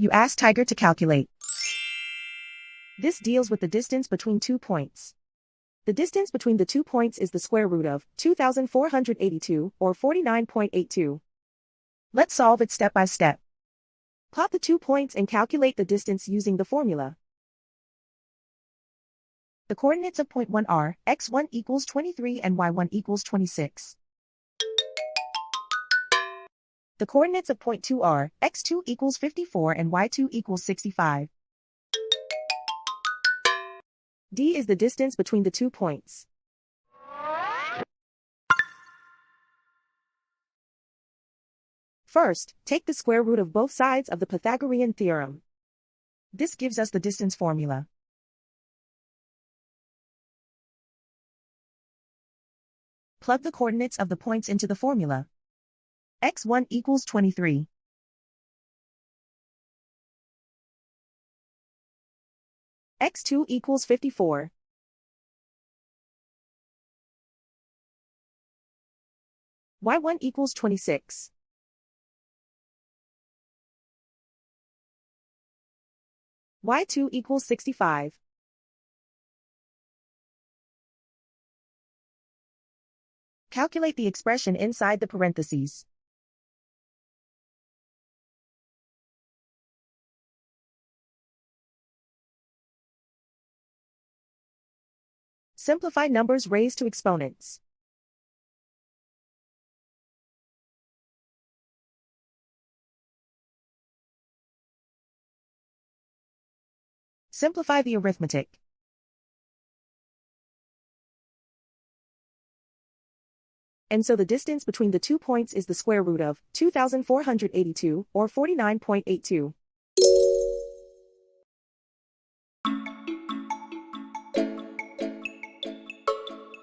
You ask Tiger to calculate. This deals with the distance between 2 points. The distance between the 2 points is the square root of 2,482, or 49.82. Let's solve it step by step. Plot the 2 points and calculate the distance using the formula. The coordinates of point 1 are x1 equals 23 and y1 equals 26. The coordinates of point 2 are x2 equals 54 and y2 equals 65. D is the distance between the 2 points. First, take the square root of both sides of the Pythagorean theorem. This gives us the distance formula. Plug the coordinates of the points into the formula. x1 equals 23. x2 equals 54. y1 equals 26. y2 equals 65. Calculate the expression inside the parentheses. Simplify numbers raised to exponents. Simplify the arithmetic. And so the distance between the 2 points is the square root of 2,482, or 49.82.